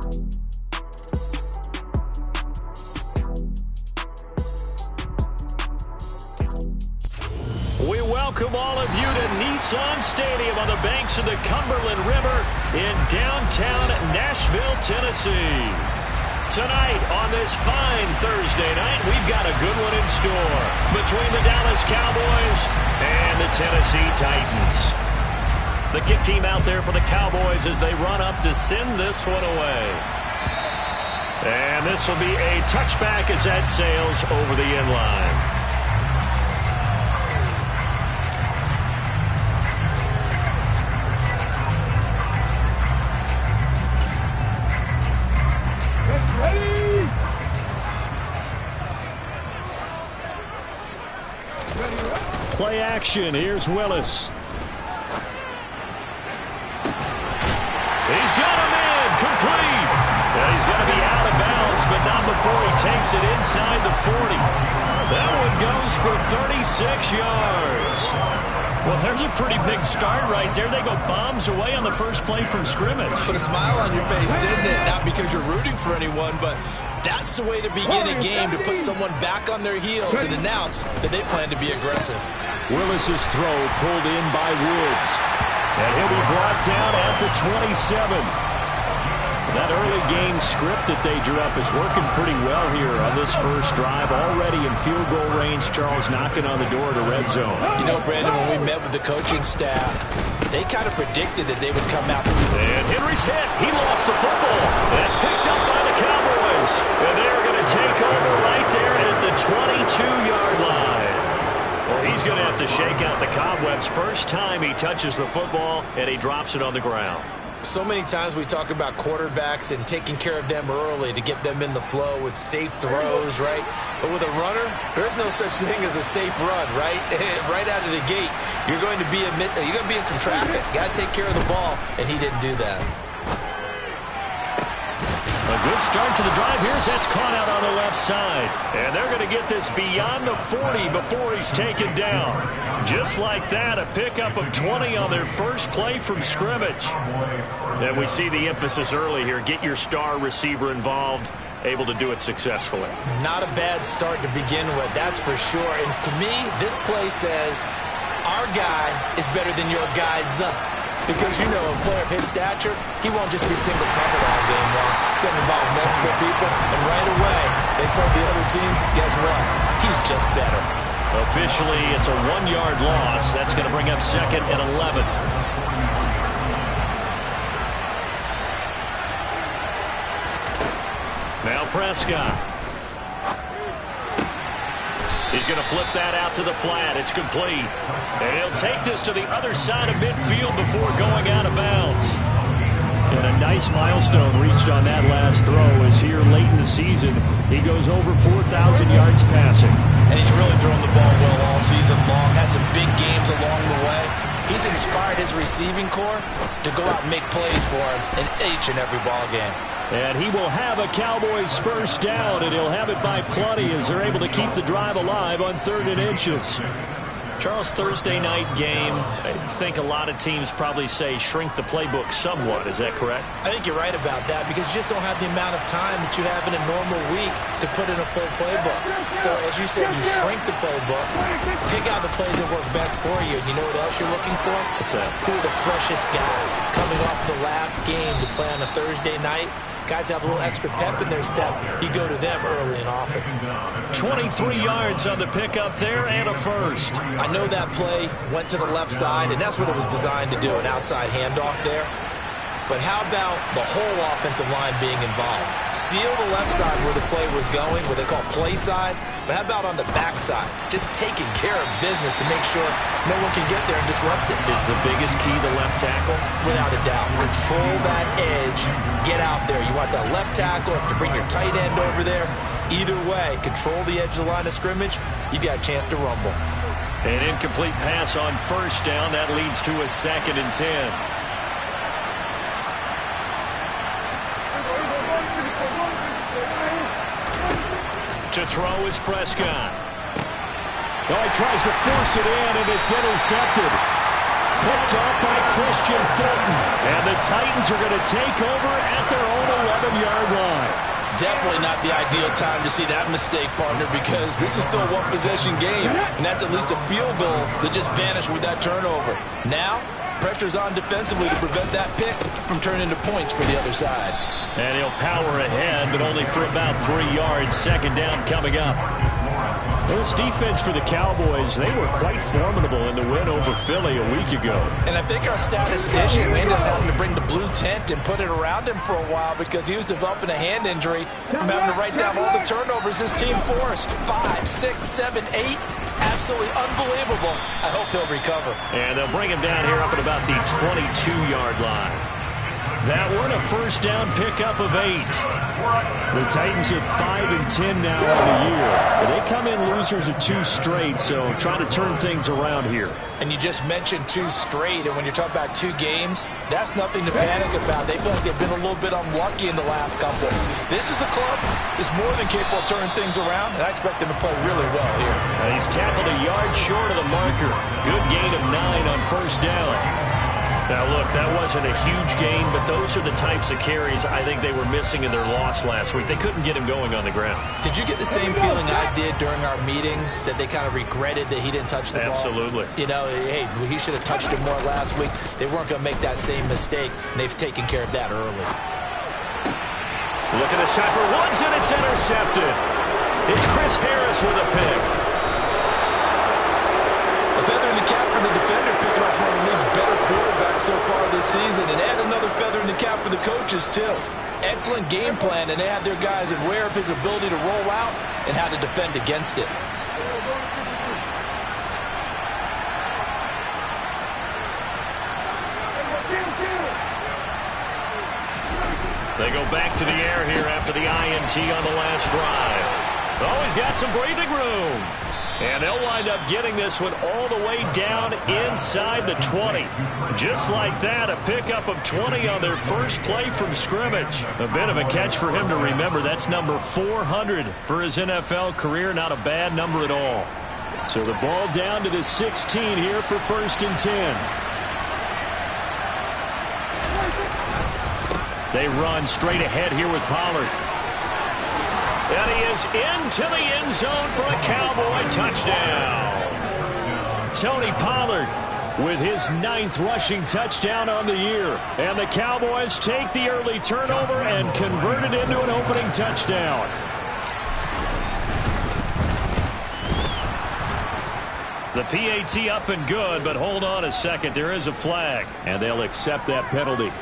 We welcome all of you to Nissan Stadium on the banks of the Cumberland River in downtown Nashville, Tennessee. Tonight on this fine Thursday night, we've got a good one in store between the Dallas Cowboys and the Tennessee Titans. The kick team out there for the Cowboys as they run up to send this one away. And this will be a touchback as that sails over the end line. Play action. Here's Willis. He's got him in. Complete. He's going to be out of bounds, but not before he takes it inside the 40. That one goes for 36 yards. Well, there's a pretty big start right there. They go bombs away on the first play from scrimmage. Put a smile on your face, didn't it? Not because you're rooting for anyone, but that's the way to begin a game, to put someone back on their heels and announce that they plan to be aggressive. Willis's throw pulled in by Woods. And he'll be brought down at the 27. That early game script that they drew up is working pretty well here on this first drive. Already in field goal range, Charles knocking on the door to red zone. You know, Brandon, when we met with the coaching staff, they kind of predicted that they would come out. And Henry's hit. He lost the football. That's picked up by the Cowboys. And they're going to take over right there at the 22-yard line. Well, he's going to have to shake out the cobwebs first time he touches the football, and he drops it on the ground. So many times we talk about quarterbacks and taking care of them early to get them in the flow with safe throws, right? But with a runner, there's no such thing as a safe run, right? Right out of the gate, you're going to be in some traffic. Got to take care of the ball, and he didn't do that. A good start to the drive. Here's that's caught out on the left side. And they're going to get this beyond the 40 before he's taken down. Just like that, a pickup of 20 on their first play from scrimmage. And we see the emphasis early here. Get your star receiver involved. Able to do it successfully. Not a bad start to begin with, that's for sure. And to me, this play says our guy is better than your guy's. Because, you know, a player of his stature, he won't just be single covered all game long. It's going to involve multiple people. And right away, they told the other team, guess what? He's just better. Officially, it's a 1-yard loss. That's going to bring up second and 11. Now Prescott. He's going to flip that out to the flat. It's complete. And he'll take this to the other side of midfield before going out of bounds. And a nice milestone reached on that last throw as here late in the season, he goes over 4,000 yards passing. And he's really thrown the ball well all season long. Had some big games along the way. He's inspired his receiving corps to go out and make plays for him in each and every ball game. And he will have a Cowboys first down, and he'll have it by plenty as they're able to keep the drive alive on 3rd and inches. Charles, Thursday night game, I think a lot of teams probably say shrink the playbook somewhat. Is that correct? I think you're right about that because you just don't have the amount of time that you have in a normal week to put in a full playbook. So, as you said, you shrink the playbook, pick out the plays that work best for you. And you know what else you're looking for? What's that? Who are the freshest guys coming off the last game to play on a Thursday night? Guys have a little extra pep in their step. You go to them early and often. 23 yards on the pickup there and a first. I know that play went to the left side, and that's what it was designed to do, an outside handoff there. But how about the whole offensive line being involved? Seal the left side where the play was going, what they call play side. But how about on the back side? Just taking care of business to make sure no one can get there and disrupt it. Is the biggest key the left tackle? Without a doubt. Control that edge. Get out there. You want that left tackle, if you bring your tight end over there. Either way, control the edge of the line of scrimmage. You got a chance to rumble. An incomplete pass on first down. That leads to a 2nd and 10. To throw is Prescott. Oh, he tries to force it in, and it's intercepted. Picked off by Christian Fulton. And the Titans are going to take over at their own definitely not the ideal time to see that mistake, partner, because this is still a one-possession game, and that's at least a field goal that just vanished with that turnover. Now, pressure's on defensively to prevent that pick from turning into points for the other side. And he'll power ahead, but only for about 3 yards. Second down coming up. This defense for the Cowboys, they were quite formidable in the win over Philly a week ago. And I think our statistician, we ended up having to bring the blue tent and put it around him for a while because he was developing a hand injury from having to write down all the turnovers his team forced. 5, 6, 7, 8. Absolutely unbelievable. I hope he'll recover. And they'll bring him down here up at about the 22-yard line. That one, a first down pickup of 8. The Titans at 5 and 10 now on the year. They come in losers of 2 straight, so trying to turn things around here. And you just mentioned 2 straight, and when you're talking about 2 games, that's nothing to panic about. They feel like they've been a little bit unlucky in the last couple. This is a club that's more than capable of turning things around, and I expect them to play really well here. He's tackled a yard short of the marker. Good gain of 9 on first down. Now, look, that wasn't a huge gain, but those are the types of carries I think they were missing in their loss last week. They couldn't get him going on the ground. Did you get the same feeling I did during our meetings, that they kind of regretted that he didn't touch the ball? Absolutely. You know, hey, he should have touched it more last week. They weren't going to make that same mistake, and they've taken care of that early. Look at this time for Woods, and it's intercepted. It's Chris Harris with a pick. A feather in the cap for the defender, picking off one of the league's better quarterbacks so far this season, and add another feather in the cap for the coaches, too. Excellent game plan, and they had their guys aware of his ability to roll out and how to defend against it. They go back to the air here after the INT on the last drive. Oh, he's got some breathing room. And they'll wind up getting this one all the way down inside the 20. Just like that, a pickup of 20 on their first play from scrimmage. A bit of a catch for him to remember. That's number 400 for his NFL career. Not a bad number at all. So the ball down to the 16 here for 1st and 10. They run straight ahead here with Pollard. And he is into the end zone for a Cowboy touchdown. Tony Pollard with his 9th rushing touchdown on the year. And the Cowboys take the early turnover and convert it into an opening touchdown. The PAT up and good, but hold on a second. There is a flag, and they'll accept that penalty.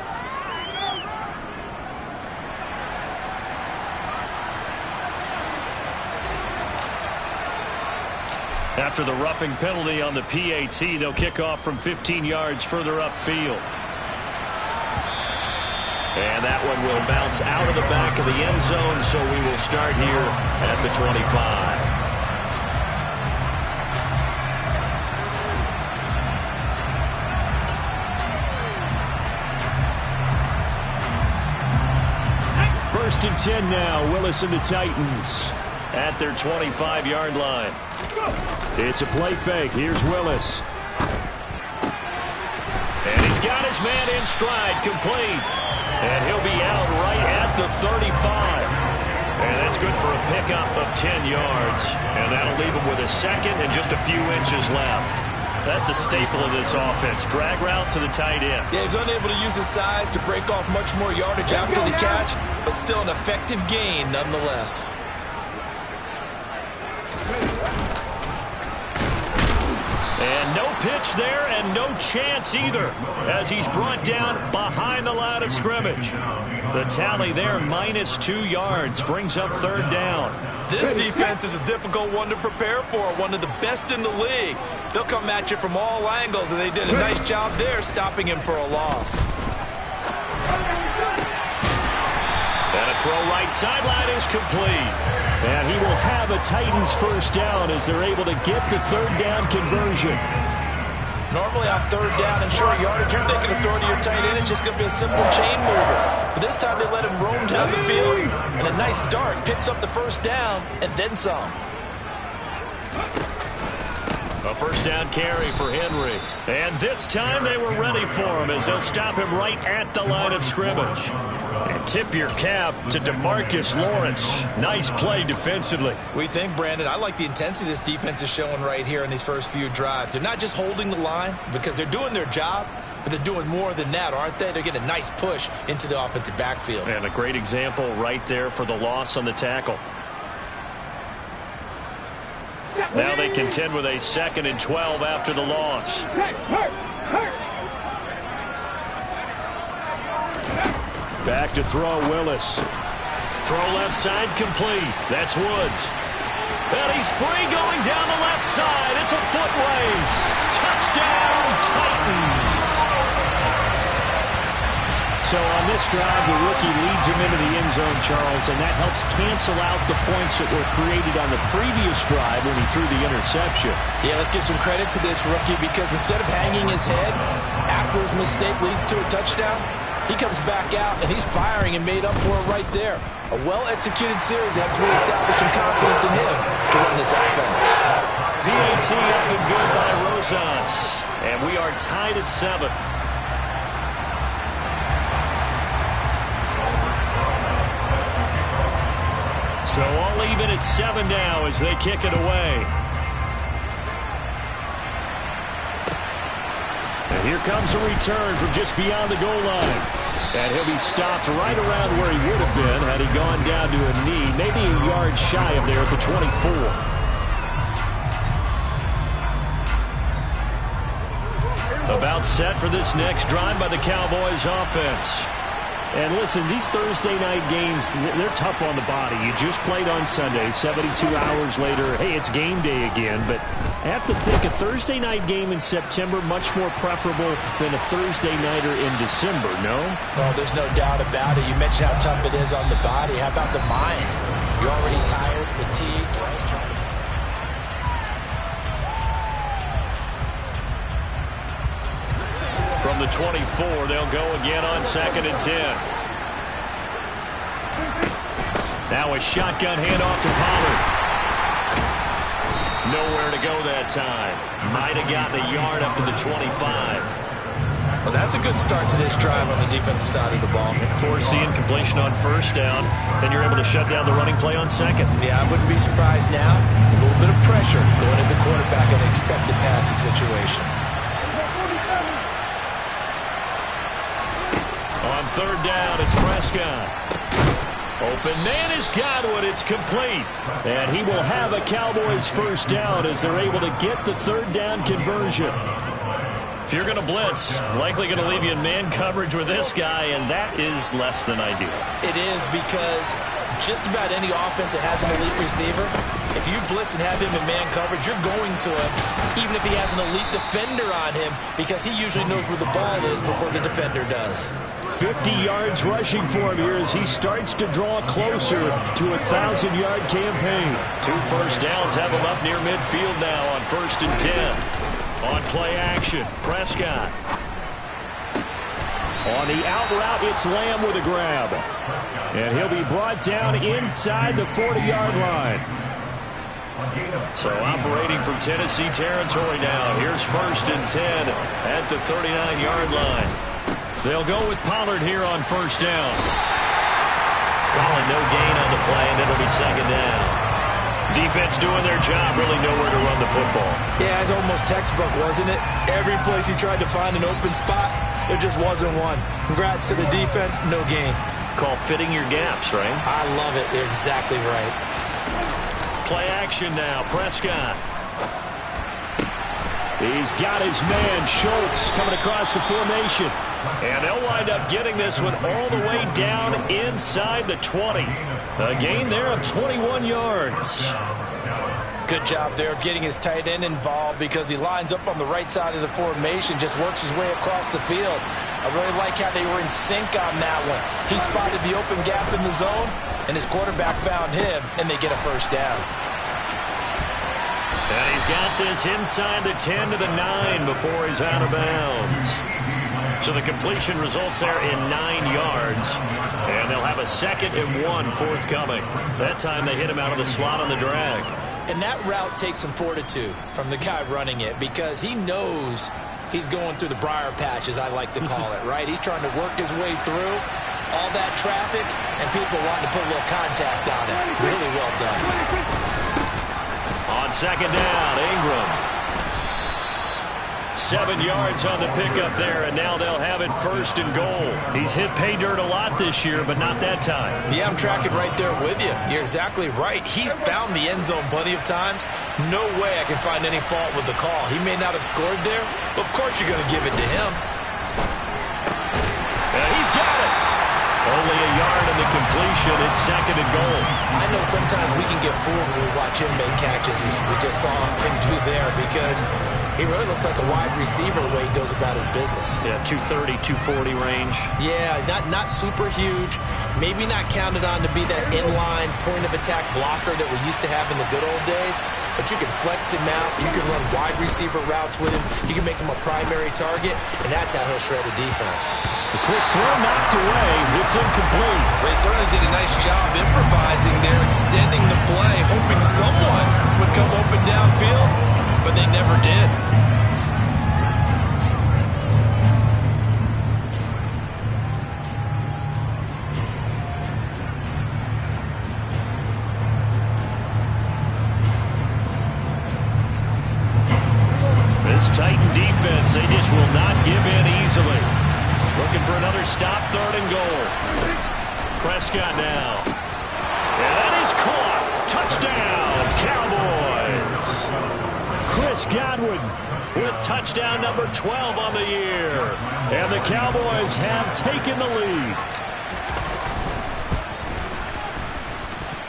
After the roughing penalty on the PAT, they'll kick off from 15 yards further upfield. And that one will bounce out of the back of the end zone, so we will start here at the 25. First and 10 now, Willis and the Titans at their 25-yard line. It's a play fake. Here's Willis. And he's got his man in stride, complete. And he'll be out right at the 35. And that's good for a pickup of 10 yards. And that'll leave him with a second and just a few inches left. That's a staple of this offense. Drag route to the tight end. Yeah, he's unable to use his size to break off much more yardage after the catch, but still an effective gain nonetheless. And no pitch there and no chance either as he's brought down behind the line of scrimmage. The tally there, -2 yards, brings up 3rd down. This defense is a difficult one to prepare for, one of the best in the league. They'll come at you from all angles, and they did a nice job there stopping him for a loss. And a throw right sideline is complete. And he will have a Titans first down as they're able to get the 3rd down conversion. Normally on 3rd down and short yardage, you're thinking of throwing to your tight end. It's just going to be a simple chain mover. But this time they let him roam down the field, and a nice dart picks up the first down and then some. A first down carry for Henry. And this time they were ready for him as they'll stop him right at the line of scrimmage. And tip your cap to DeMarcus Lawrence. Nice play defensively. We think, Brandon, I like the intensity this defense is showing right here in these first few drives. They're not just holding the line because they're doing their job, but they're doing more than that, aren't they? They're getting a nice push into the offensive backfield. And a great example right there for the loss on the tackle. Now they contend with a 2nd and 12 after the loss. Back to throw, Willis. Throw left side complete. That's Woods. And he's free going down the left side. It's a foot race. Touchdown, Titans. So on this drive, the rookie leads him into the end zone, Charles, and that helps cancel out the points that were created on the previous drive when he threw the interception. Yeah, let's give some credit to this rookie because instead of hanging his head after his mistake leads to a touchdown, he comes back out and he's firing and made up for it right there. A well-executed series that helps reestablish some confidence in him to run this offense. PAT up and good by Rosas. And we are tied at 7. So all even at 7 now as they kick it away. And here comes a return from just beyond the goal line. And he'll be stopped right around where he would have been had he gone down to a knee, maybe a yard shy of there at the 24. About set for this next drive by the Cowboys offense. And listen, these Thursday night games, they're tough on the body. You just played on Sunday, 72 hours later, hey, it's game day again. But I have to think a Thursday night game in September much more preferable than a Thursday nighter in December, no? Well, there's no doubt about it. You mentioned how tough it is on the body. How about the mind? You're already tired, fatigued, right? From the 24, they'll go again on 2nd and 10. Now a shotgun handoff to Pollard. Nowhere to go that time. Might have gotten a yard up to the 25. Well, that's a good start to this drive on the defensive side of the ball. Forcing completion on first down. Then you're able to shut down the running play on 2nd. Yeah, I wouldn't be surprised now. A little bit of pressure going at the quarterback in an expected passing situation. On 3rd down, it's Prescott. Open man is Godwin. It's complete. And he will have a Cowboys first down as they're able to get the 3rd down conversion. If you're going to blitz, likely going to leave you in man coverage with this guy, and that is less than ideal. It is because just about any offense that has an elite receiver, if you blitz and have him in man coverage, you're going to him, even if he has an elite defender on him, because he usually knows where the ball is before the defender does. 50 yards rushing for him here as he starts to draw closer to a 1,000-yard campaign. 2 first downs have him up near midfield now on 1st and 10. On play action, Prescott. On the out route, it's Lamb with a grab. And he'll be brought down inside the 40-yard line. So operating from Tennessee territory now. Here's 1st and 10 at the 39-yard line. They'll go with Pollard here on 1st down. Calling no gain on the play, and it'll be 2nd down. Defense doing their job, really nowhere to run the football. Yeah, it's almost textbook, wasn't it? Every place he tried to find an open spot, there just wasn't one. Congrats to the defense, no gain. Call fitting your gaps, right? I love it. You're exactly right. Play action now, Prescott. He's got his man, Schultz, coming across the formation. And they'll wind up getting this one all the way down inside the 20. A gain there of 21 yards. Good job there of getting his tight end involved because he lines up on the right side of the formation, just works his way across the field. I really like how they were in sync on that one. He spotted the open gap in the zone, and his quarterback found him, and they get a first down. And he's got this inside the 10 to the 9 before he's out of bounds. So the completion results there in 9 yards. And they'll have a 2nd and 1 forthcoming. That time they hit him out of the slot on the drag. And that route takes some fortitude from the guy running it because he knows he's going through the briar patch, as I like to call it, right? He's trying to work his way through all that traffic and people wanting to put a little contact on it. Really well done. On second down, Ingram. 7 yards on the pickup there, and now they'll have it first and goal. He's hit pay dirt a lot this year, but not that time. Yeah, I'm tracking right there with you. You're exactly right. He's found the end zone plenty of times. No way I can find any fault with the call. He may not have scored there, but of course you're going to give it to him. He's got it. Only a yard in the completion. It's second and goal. I know sometimes we can get fooled when we watch him make catches, as we just saw him do there, because he really looks like a wide receiver the way he goes about his business. Yeah, 230, 240 range. Yeah, not super huge. Maybe not counted on to be that inline point-of-attack blocker that we used to have in the good old days. But you can flex him out. You can run wide receiver routes with him. You can make him a primary target, and that's how he'll shred a defense. The quick throw knocked away. It's incomplete. They certainly did a nice job improvising there, extending the play, hoping someone would come open downfield, but they never did. This Titan defense, they just will not give in easily. Looking for another stop, third and goal. Prescott now. And that is caught. Touchdown, Cowboys. Chris Godwin with touchdown number 12 on the year. And the Cowboys have taken the lead.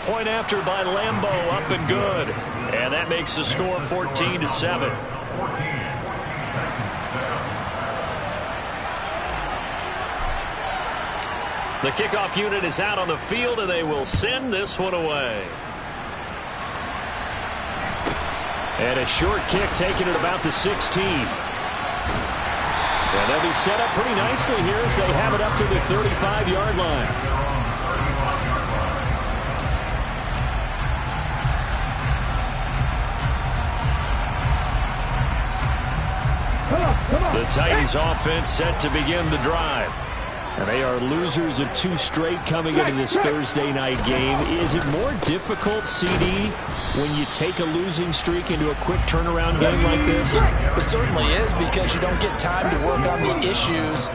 Point after by Lambeau, up and good. And that makes the score 14-7. The kickoff unit is out on the field, and they will send this one away. And a short kick taken at about the 16. And they'll be set up pretty nicely here as they have it up to the 35-yard line. The Titans offense set to begin the drive. And they are losers of 2 straight coming into this Thursday night game. Is it more difficult, CD, when you take a losing streak into a quick turnaround game like this? It certainly is, because you don't get time to work on the issues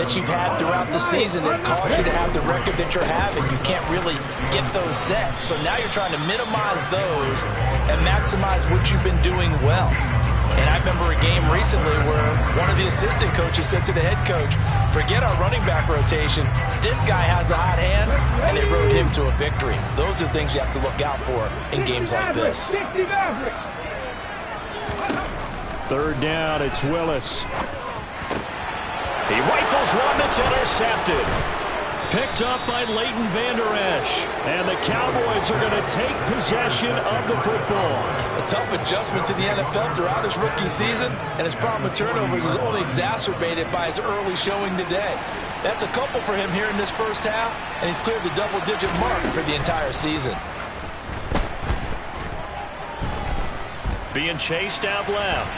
that you've had throughout the season that caused you to have the record that you're having. You can't really get those set. So now you're trying to minimize those and maximize what you've been doing well. And I remember a game recently where one of the assistant coaches said to the head coach, forget our running back rotation. This guy has a hot hand, and it rode him to a victory. Those are the things you have to look out for in games like this. Third down, it's Willis. He rifles one that's intercepted. Picked up by Leighton Vander Esch. And the Cowboys are going to take possession of the football. A tough adjustment to the NFL throughout his rookie season, and his problem with turnovers is only exacerbated by his early showing today. That's a couple for him here in this first half, and he's cleared the double-digit mark for the entire season. Being chased out left.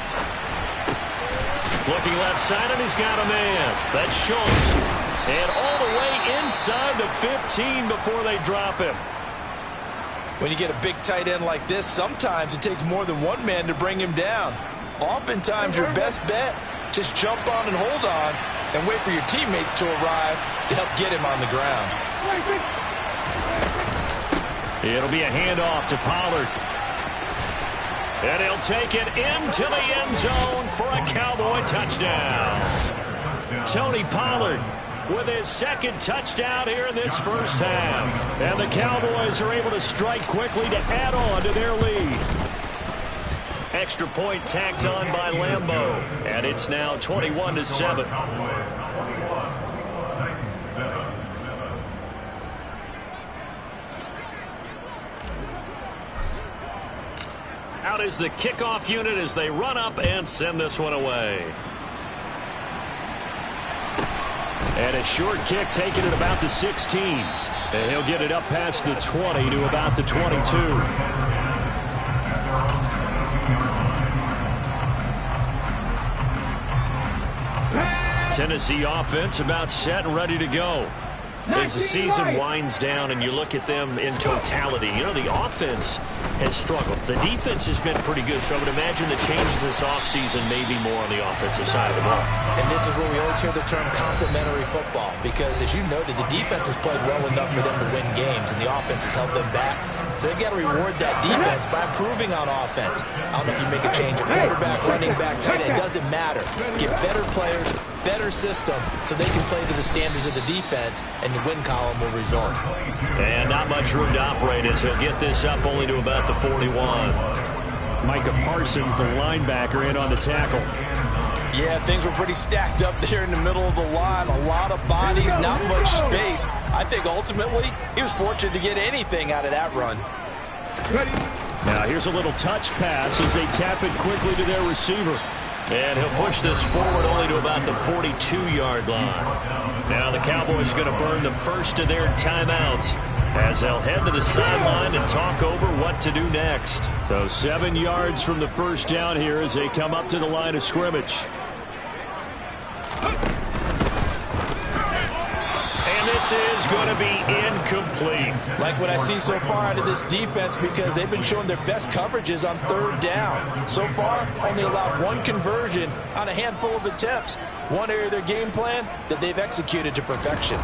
Looking left side, and he's got a man. That's Schultz. And all the way inside the 15 before they drop him. When you get a big tight end like this, sometimes it takes more than one man to bring him down. Oftentimes, your best bet, just jump on and hold on and wait for your teammates to arrive to help get him on the ground. It'll be a handoff to Pollard. And he'll take it into the end zone for a Cowboy touchdown. Tony Pollard with his second touchdown here in this first half. And the Cowboys are able to strike quickly to add on to their lead. Extra point tacked on by Lambeau. And it's now 21-7. Out is the kickoff unit as they run up and send this one away. And a short kick taken at about the 16. And he'll get it up past the 20 to about the 22. Tennessee offense about set and ready to go. As the season winds down and you look at them in totality, you know, the offense has struggled. The defense has been pretty good, so I would imagine the changes this offseason may be more on the offensive side of the ball. And this is where we always hear the term complementary football, because as you noted, the defense has played well enough for them to win games, and the offense has held them back. So they've got to reward that defense by improving on offense. I don't know if you make a change at quarterback, running back, tight end, it doesn't matter. Get better players, better system, so they can play to the standards of the defense, and the win column will result. And not much room to operate as he'll get this up only to about the 41. Micah Parsons, the linebacker, in on the tackle. Yeah, things were pretty stacked up there in the middle of the line. A lot of bodies, not much space. I think ultimately he was fortunate to get anything out of that run. Now here's a little touch pass as they tap it quickly to their receiver. And he'll push this forward only to about the 42-yard line. Now the Cowboys going to burn the first of their timeouts as they'll head to the sideline and talk over what to do next. So 7 yards from the first down here as they come up to the line of scrimmage. And this is going to be incomplete. Like what I see so far out of this defense, because they've been showing their best coverages on third down. So far, only allowed one conversion on a handful of attempts. One area of their game plan that they've executed to perfection.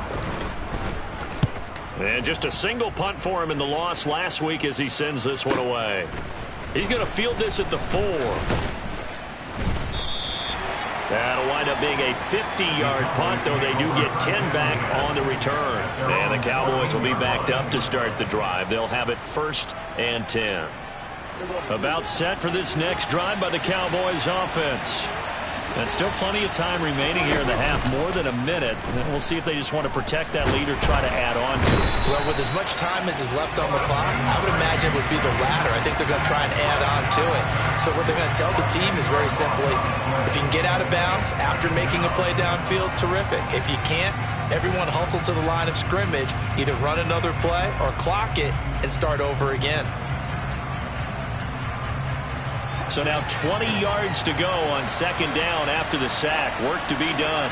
And just a single punt for him in the loss last week as he sends this one away. He's going to field this at the 4. That'll wind up being a 50-yard punt, though they do get 10 back on the return. And the Cowboys will be backed up to start the drive. They'll have it 1st and 10. About set for this next drive by the Cowboys offense. And still plenty of time remaining here in the half, more than a minute. And we'll see if they just want to protect that lead or try to add on to it. Well, with as much time as is left on the clock, I would imagine it would be the latter. I think they're going to try and add on to it. So what they're going to tell the team is very simply, if you can get out of bounds after making a play downfield, terrific. If you can't, everyone hustle to the line of scrimmage, either run another play or clock it and start over again. So now 20 yards to go on 2nd down after the sack. Work to be done.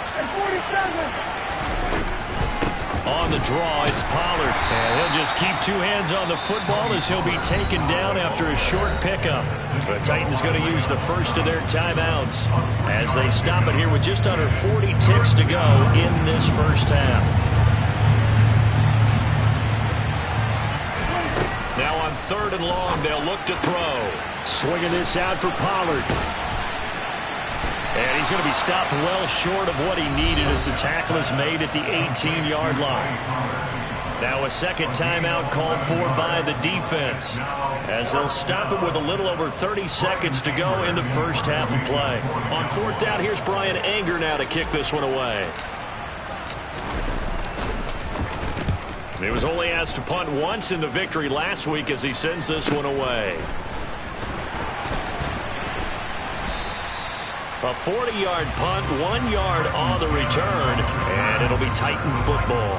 On the draw, it's Pollard. And he'll just keep 2 hands on the football as he'll be taken down after a short pickup. The Titans going to use the first of their timeouts as they stop it here with just under 40 ticks to go in this first half. Now on 3rd and long, they'll look to throw. Swinging this out for Pollard. And he's going to be stopped well short of what he needed as the tackle is made at the 18-yard line. Now a second timeout called for by the defense as they'll stop it with a little over 30 seconds to go in the first half of play. On 4th down, here's Brian Anger now to kick this one away. He was only asked to punt once in the victory last week as he sends this one away. A 40-yard punt, 1 yard on the return, and it'll be Titan football.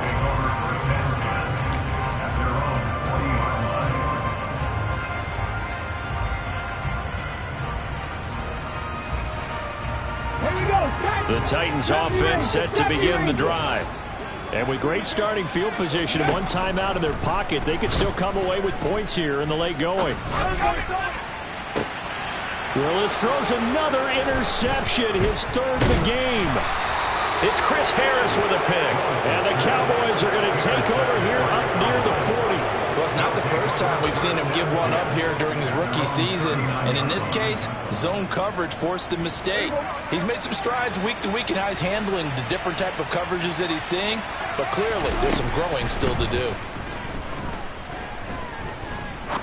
The Titans offense set to begin the drive. And with great starting field position and 1 timeout in their pocket, they could still come away with points here in the late going. Willis throws another interception, his 3rd of the game. It's Chris Harris with a pick. And the Cowboys are going to take over here up near the 40. Well, it's not the first time we've seen him give one up here during his rookie season. And in this case, zone coverage forced the mistake. He's made some strides week to week in how he's handling the different type of coverages that he's seeing. But clearly, there's some growing still to do.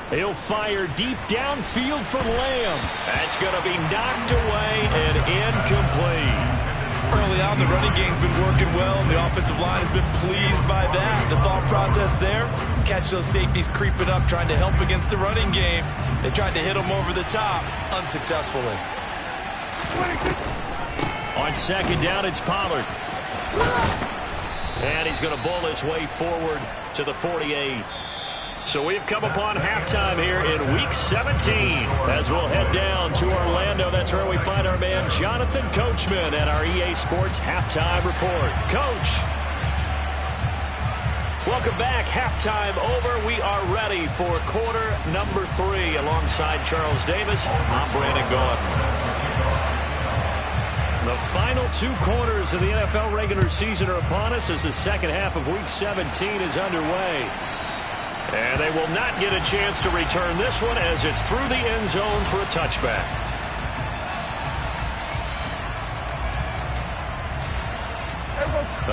He'll fire deep downfield for Lamb. That's going to be knocked away and incomplete. Early on, the running game's been working well, and the offensive line has been pleased by that. The thought process there, catch those safeties creeping up, trying to help against the running game. They tried to hit them over the top, unsuccessfully. On 2nd down, it's Pollard. And he's going to bull his way forward to the 48. So we've come upon halftime here in Week 17 as we'll head down to Orlando. That's where we find our man Jonathan Coachman at our EA Sports Halftime Report. Coach. Welcome back. Halftime over. We are ready for quarter number 3 alongside Charles Davis. I'm Brandon Gaudin. The final 2 quarters of the NFL regular season are upon us as the second half of Week 17 is underway. And they will not get a chance to return this one as it's through the end zone for a touchback.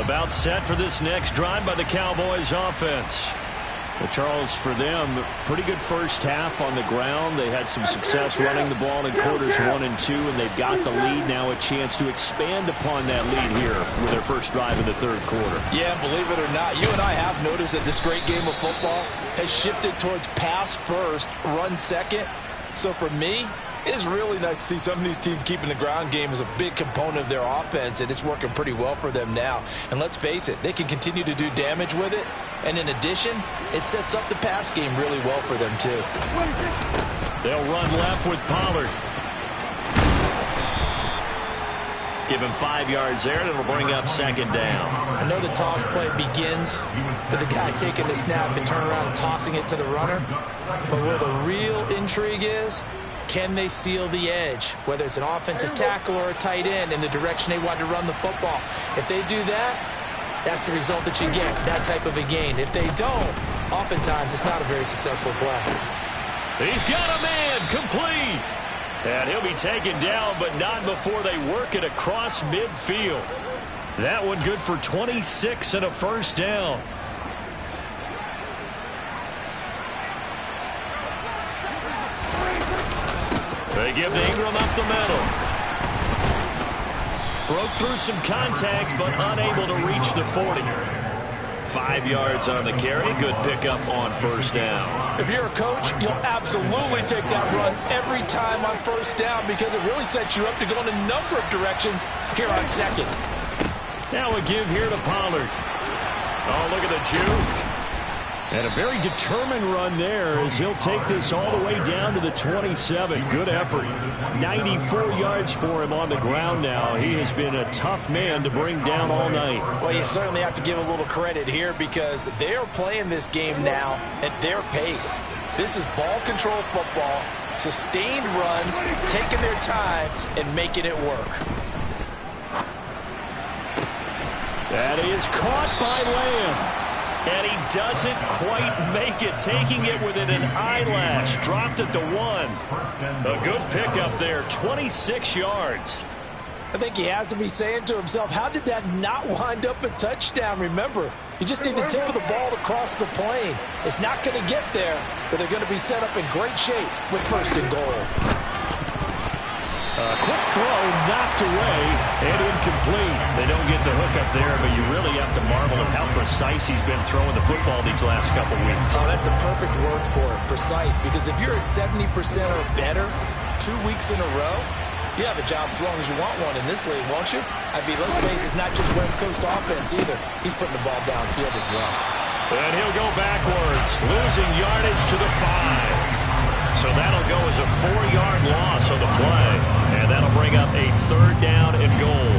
About set for this next drive by the Cowboys offense. Well, Charles, for them, pretty good first half on the ground. They had some success running the ball in quarters 1 and 2, and they've got the lead now, a chance to expand upon that lead here with their first drive in the third quarter. Yeah, believe it or not, you and I have noticed that this great game of football has shifted towards pass first, run second. So for me, it's really nice to see some of these teams keeping the ground game as a big component of their offense, and it's working pretty well for them now. And let's face it, they can continue to do damage with it. And in addition, it sets up the pass game really well for them, too. They'll run left with Pollard. Give him 5 yards there, and it'll bring up second down. I know the toss play begins with the guy taking the snap and turning around and tossing it to the runner. But where the real intrigue is, can they seal the edge, whether it's an offensive tackle or a tight end, in the direction they want to run the football? If they do that, that's the result that you get, that type of a gain. If they don't, oftentimes it's not a very successful play. He's got a man, complete. And he'll be taken down, but not before they work it across midfield. That one good for 26 and a first down. They give to Ingram up the middle. Broke through some contact, but unable to reach the 40. 5 yards on the carry. Good pickup on first down. If you're a coach, you'll absolutely take that run every time on first down because it really sets you up to go in a number of directions here on second. Now a give here to Pollard. Oh, look at the juke. And a very determined run there as he'll take this all the way down to the 27. Good effort. 94 yards for him on the ground now. He has been a tough man to bring down all night. Well, you certainly have to give a little credit here because they are playing this game now at their pace. This is ball control football, sustained runs, taking their time and making it work. That is caught by Lamb. And he doesn't quite make it, taking it within an eyelash. Dropped at the 1. A good pickup there, 26 yards. I think he has to be saying to himself, how did that not wind up a touchdown? Remember, you just need the tip of the ball to cross the plane. It's not going to get there, but they're going to be set up in great shape with first and goal. Quick throw, knocked away, and incomplete. They don't get the hook up there, but you really have to marvel at how precise he's been throwing the football these last couple weeks. Oh, that's a perfect word for it, precise, because if you're at 70% or better 2 weeks in a row, you have a job as long as you want one in this league, won't you? I mean, let's face it, it's not just West Coast offense either. He's putting the ball downfield as well. And he'll go backwards, losing yardage to the 5. So that'll go as a 4-yard loss on the play. And that'll bring up a third down and goal.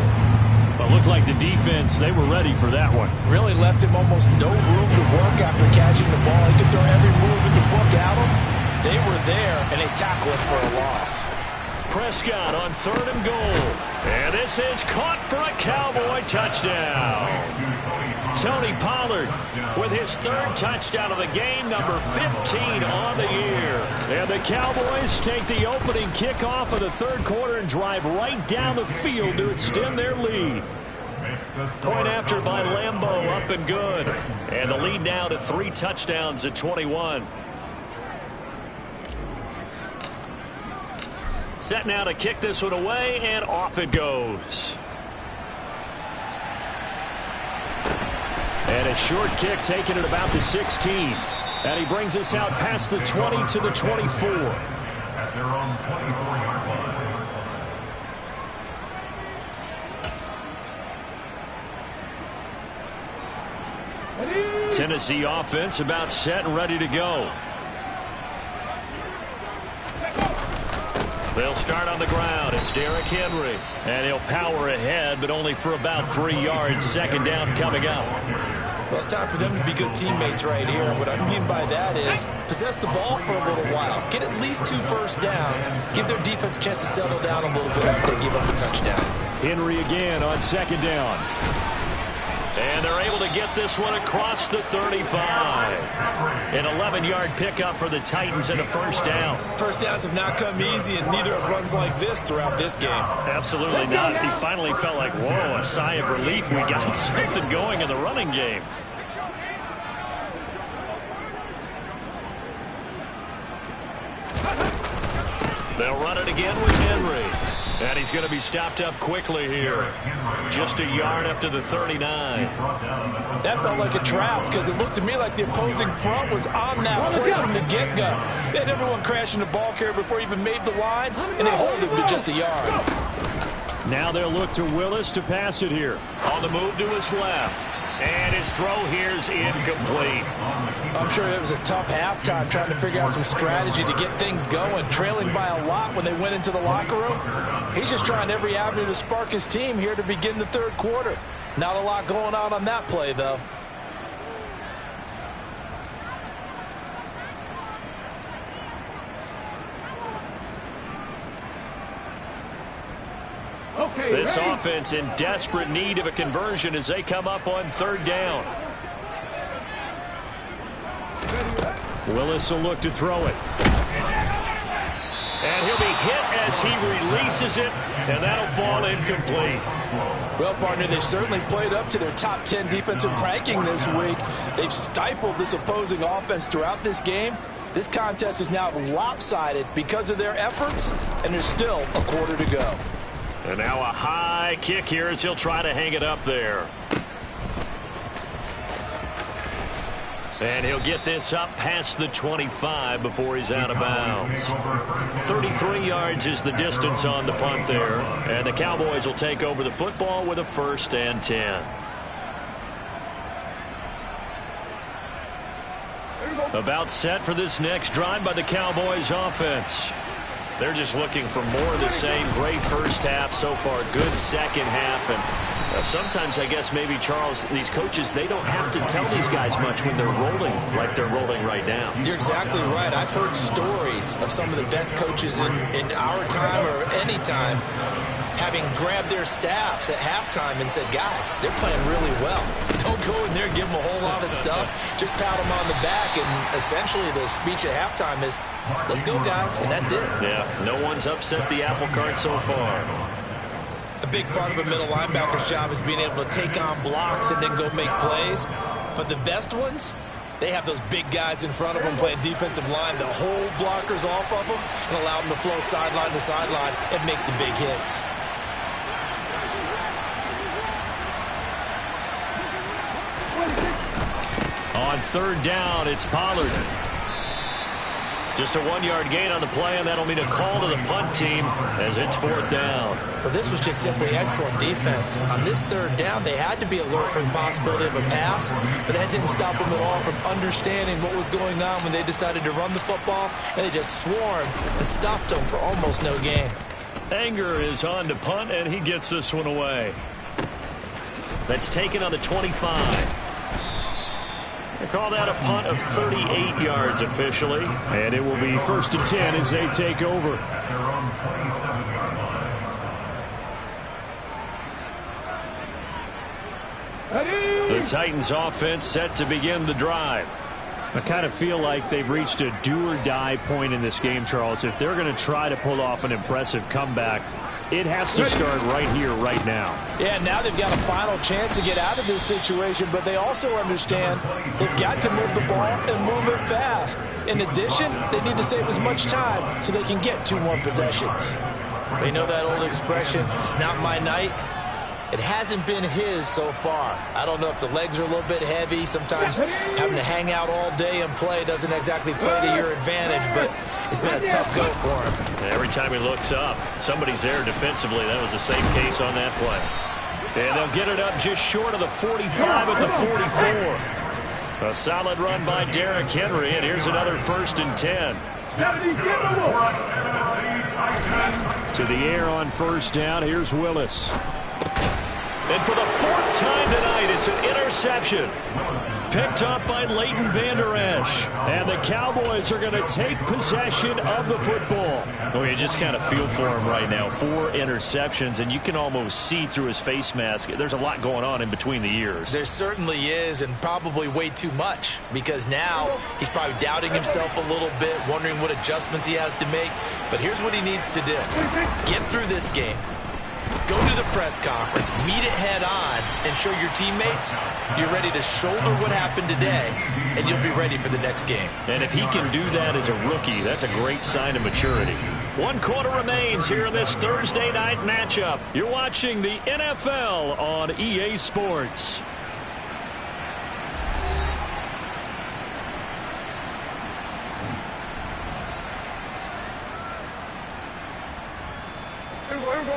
But looked like the defense, they were ready for that one. Really left him almost no room to work after catching the ball. He could throw every move in the book at him. They were there, and they tackled for a loss. Prescott on third and goal. And this is caught for a Cowboy touchdown. Tony Pollard with his third touchdown of the game, number 15 on the year. And the Cowboys take the opening kickoff of the third quarter and drive right down the field to extend their lead. Point after by Lambeau, up and good. And the lead now to 3 touchdowns at 21. Set now to kick this one away, and off it goes. And a short kick taken at about the 16. And he brings us out past the 20 to the 24. At their own 24-yard line. Ready? Tennessee offense about set and ready to go. They'll start on the ground. It's Derrick Henry. And he'll power ahead, but only for about 3 yards. Second down coming up. Well, it's time for them to be good teammates right here. And what I mean by that is possess the ball for a little while. Get at least 2 first downs. Give their defense a chance to settle down a little bit after they give up a touchdown. Henry again on second down. And they're able to get this one across the 35. An 11-yard pickup for the Titans and a first down. First downs have not come easy, and neither have runs like this throughout this game. Absolutely not. He finally felt like, whoa, a sigh of relief. We got something going in the running game. They'll run it again with Henry. And he's going to be stopped up quickly here. Just a yard up to the 39. That felt like a trap because it looked to me like the opposing front was on that play from the get-go. They had everyone crashing the ball carrier before he even made the line, and they hold him to just a yard. Now they'll look to Willis to pass it here. On the move to his left. And his throw here's incomplete. I'm sure it was a tough halftime trying to figure out some strategy to get things going, trailing by a lot when they went into the locker room. He's just trying every avenue to spark his team here to begin the third quarter. Not a lot going on that play, though. This offense in desperate need of a conversion as they come up on third down. Willis will look to throw it. And he'll be hit as he releases it, and that'll fall incomplete. Well, partner, they've certainly played up to their top 10 defensive ranking this week. They've stifled this opposing offense throughout this game. This contest is now lopsided because of their efforts, and there's still a quarter to go. And now a high kick here as he'll try to hang it up there. And he'll get this up past the 25 before he's out of bounds. 33 yards is the distance on the punt there. And the Cowboys will take over the football with a 1st and 10. About set for this next drive by the Cowboys offense. They're just looking for more of the same. Great first half so far. Good second half. And sometimes, I guess, maybe, Charles, these coaches, they don't have to tell these guys much when they're rolling like they're rolling right now. You're exactly right. I've heard stories of some of the best coaches in our time or any time having grabbed their staffs at halftime and said, guys, they're playing really well. Don't go in there and give them a whole lot of stuff. Just pat them on the back. And essentially the speech at halftime is, let's go, guys, and that's it. Yeah, no one's upset the apple cart so far. A big part of a middle linebacker's job is being able to take on blocks and then go make plays. But the best ones, they have those big guys in front of them playing defensive line to hold blockers off of them and allow them to flow sideline to sideline and make the big hits. On third down, it's Pollard. Just a 1-yard gain on the play, and that'll mean a call to the punt team as it's 4th down. Well, this was just simply excellent defense. On this third down, they had to be alert for the possibility of a pass, but that didn't stop them at all from understanding what was going on when they decided to run the football, and they just swarmed and stopped them for almost no gain. Anger is on to punt, and he gets this one away. That's taken on the 25. They call that a punt of 38 yards officially. And it will be 1st and 10 as they take over. The Titans offense set to begin the drive. I kind of feel like they've reached a do-or-die point in this game, Charles. If they're going to try to pull off an impressive comeback, it has to start right here, right now. Yeah, now they've got a final chance to get out of this situation, but they also understand they've got to move the ball and move it fast. In addition, they need to save as much time so they can get 2 more possessions. You know that old expression, it's not my night? It hasn't been his so far. I don't know if the legs are a little bit heavy. Sometimes having to hang out all day and play doesn't exactly play to your advantage, but it's been a tough go for him. Every time he looks up, somebody's there defensively. That was the same case on that play. And they'll get it up just short of the 45 at the 44. A solid run by Derrick Henry, and here's another 1st and 10. To the air on 1st down. Here's Willis. And for the 4th time tonight, it's an interception. Picked up by Leighton Vander Esch. And the Cowboys are going to take possession of the football. Oh, you just kind of feel for him right now. 4 interceptions, and you can almost see through his face mask. There's a lot going on in between the ears. There certainly is, and probably way too much, because now he's probably doubting himself a little bit, wondering what adjustments he has to make. But here's what he needs to do. Get through this game. Go to the press conference, meet it head on, and show your teammates you're ready to shoulder what happened today, and you'll be ready for the next game. And if he can do that as a rookie, that's a great sign of maturity. 1 quarter remains here in this Thursday night matchup. You're watching the NFL on EA Sports.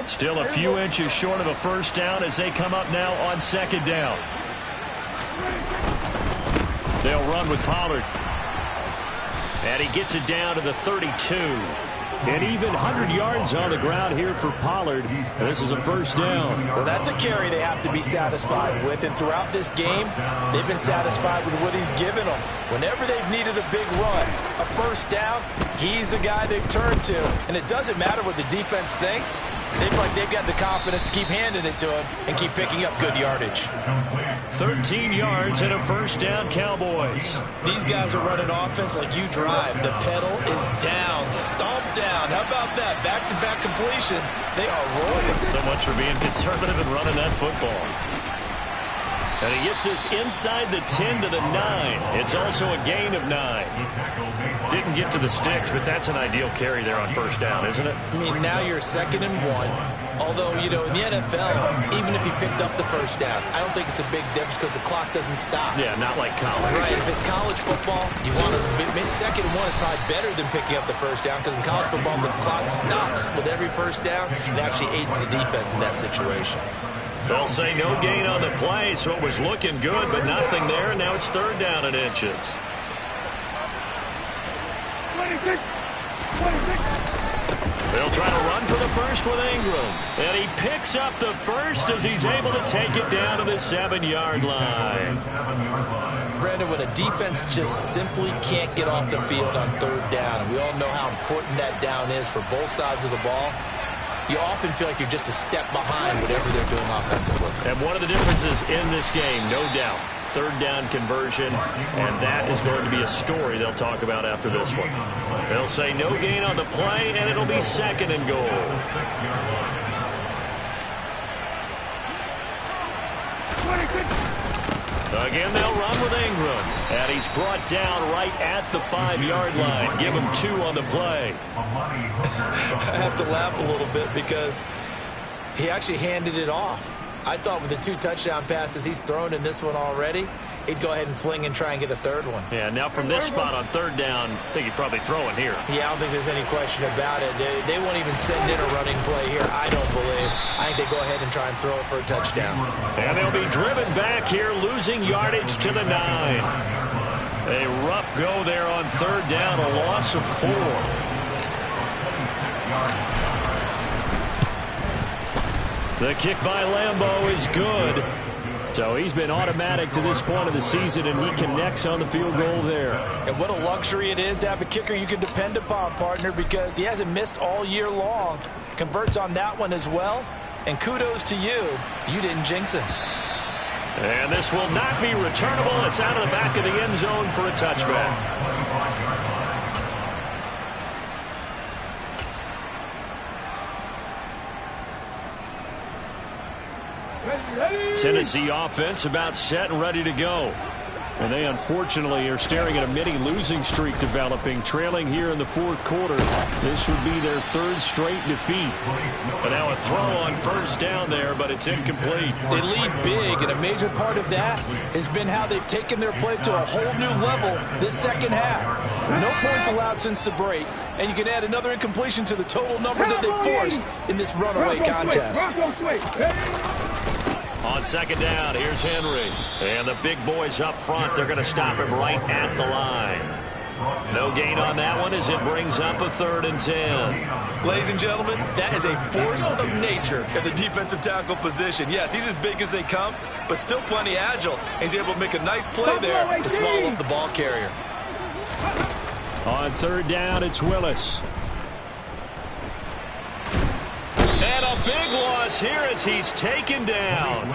Still a few inches short of a 1st down as they come up now on 2nd down. They'll run with Pollard. And he gets it down to the 32. And even 100 yards on the ground here for Pollard. This is a 1st down. Well, that's a carry they have to be satisfied with. And throughout this game, they've been satisfied with what he's given them. Whenever they've needed a big run, a 1st down, he's the guy they've turned to. And it doesn't matter what the defense thinks. They've got the confidence to keep handing it to him and keep picking up good yardage. 13 yards and a 1st down, Cowboys. These guys are running offense like you drive. The pedal is down, stomp down. How about that? Back-to-back completions. They are rolling. So much for being conservative and running that football. And he gets this inside the 10 to the 9. It's also a gain of 9. Didn't get to the sticks, but that's an ideal carry there on 1st down, isn't it? I mean, now you're 2nd and 1. Although, you know, in the NFL, even if you picked up the 1st down, I don't think it's a big difference because the clock doesn't stop. Yeah, not like college. Right. If it's college football, you want to 2nd and 1 is probably better than picking up the 1st down because in college football, the clock stops with every 1st down. It actually aids the defense in that situation. They'll say no gain on the play, so it was looking good, but nothing there. Now it's 3rd down and inches. They'll try to run for the 1st with Ingram. And he picks up the 1st as he's able to take it down to the 7-yard line. Brandon, when a defense just simply can't get off the field on 3rd down, and we all know how important that down is for both sides of the ball, you often feel like you're just a step behind whatever they're doing offensively. And one of the differences in this game, no doubt, 3rd down conversion, and that is going to be a story they'll talk about after this one. They'll say no gain on the play, and it'll be 2nd and goal. Again, they'll run with Ingram. And he's brought down right at the 5-yard line. Give him 2 on the play. I have to laugh a little bit because he actually handed it off. I thought with the 2 touchdown passes he's thrown in this one already, he'd go ahead and fling and try and get a 3rd one. Yeah, now from this spot on 3rd down, I think he'd probably throw it here. Yeah, I don't think there's any question about it. They won't even send in a running play here, I don't believe. I think they go ahead and try and throw it for a touchdown. And they'll be driven back here, losing yardage to the 9. A rough go there on 3rd down, a loss of 4. The kick by Lambeau is good. So he's been automatic to this point of the season, and he connects on the field goal there. And what a luxury it is to have a kicker you can depend upon, partner, because he hasn't missed all year long. Converts on that one as well. And kudos to you. You didn't jinx him. And this will not be returnable. It's out of the back of the end zone for a touchback. Tennessee offense about set and ready to go. And they unfortunately are staring at a mini losing streak developing, trailing here in the 4th quarter. This would be their 3rd straight defeat. And now a throw on 1st down there, but it's incomplete. They lead big, and a major part of that has been how they've taken their play to a whole new level this 2nd half. No points allowed since the break, and you can add another incompletion to the total number that they forced in this runaway contest. On second down, here's Henry. And the big boys up front, they're going to stop him right at the line. No gain on that one as it brings up a 3rd and 10. Ladies and gentlemen, that is a force of nature at the defensive tackle position. Yes, he's as big as they come, but still plenty agile. He's able to make a nice play there to swallow up the ball carrier. On 3rd down, it's Willis. And a big loss here as he's taken down.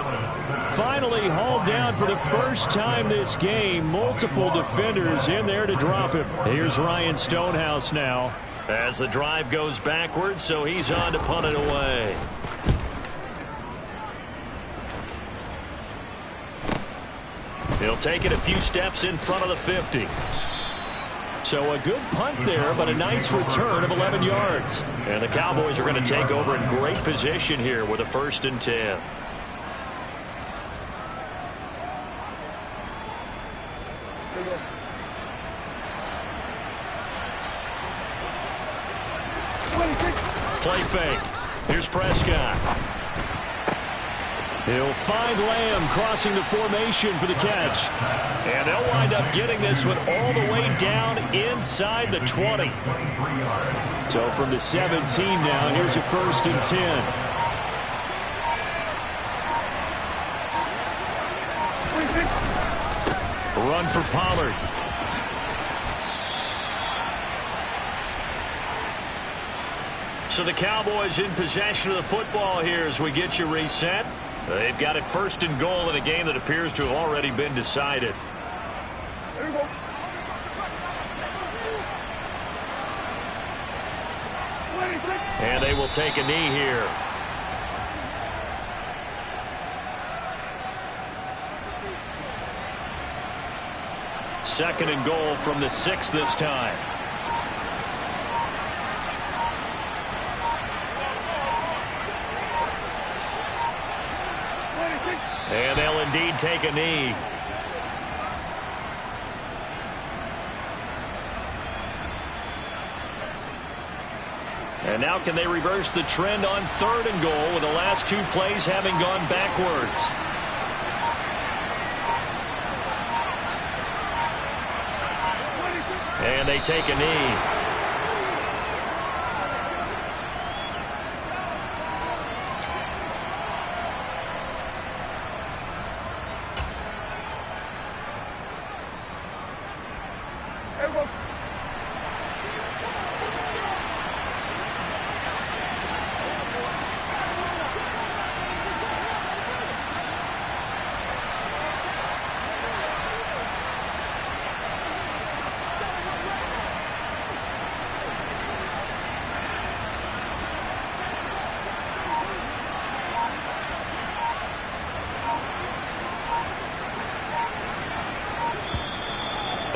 Finally hauled down for the first time this game. Multiple defenders in there to drop him. Here's Ryan Stonehouse now as the drive goes backwards, so he's on to punt it away. He'll take it a few steps in front of the 50. So a good punt there, but a nice return of 11 yards. And the Cowboys are going to take over in great position here with a 1st and 10. Play fake. Here's Prescott. He'll find Lamb crossing the formation for the catch. And they'll wind up getting this one all the way down inside the 20. So from the 17 now, here's a 1st and 10. Run for Pollard. So the Cowboys in possession of the football here as we get you reset. They've got it 1st and goal in a game that appears to have already been decided. There you go. And they will take a knee here. Second and goal from the 6 this time. And they'll indeed take a knee. And now can they reverse the trend on 3rd and goal with the last 2 plays having gone backwards? And they take a knee.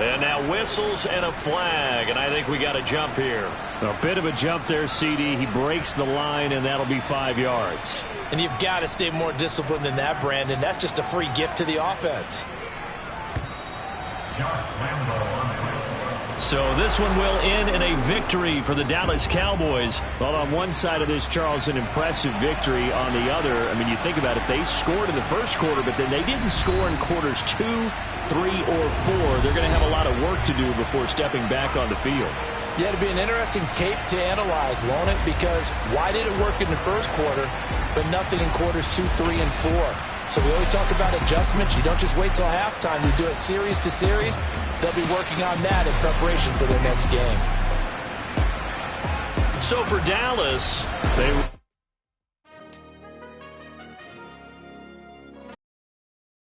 And now whistles and a flag, and I think we got a jump here. A bit of a jump there, CD. He breaks the line, and that'll be 5 yards. And you've got to stay more disciplined than that, Brandon. That's just a free gift to the offense. So this one will end in a victory for the Dallas Cowboys. Well, on one side of this, Charles, an impressive victory. On the other, I mean, you think about it, they scored in the first quarter, but then they didn't score in quarters 2, 3, or 4. They're going to have a lot of work to do before stepping back on the field. Yeah, it'll be an interesting tape to analyze, won't it? Because why did it work in the first quarter, but nothing in quarters 2, 3, and 4? So we always talk about adjustments. You don't just wait till halftime. You do it series to series. They'll be working on that in preparation for their next game. So for Dallas, they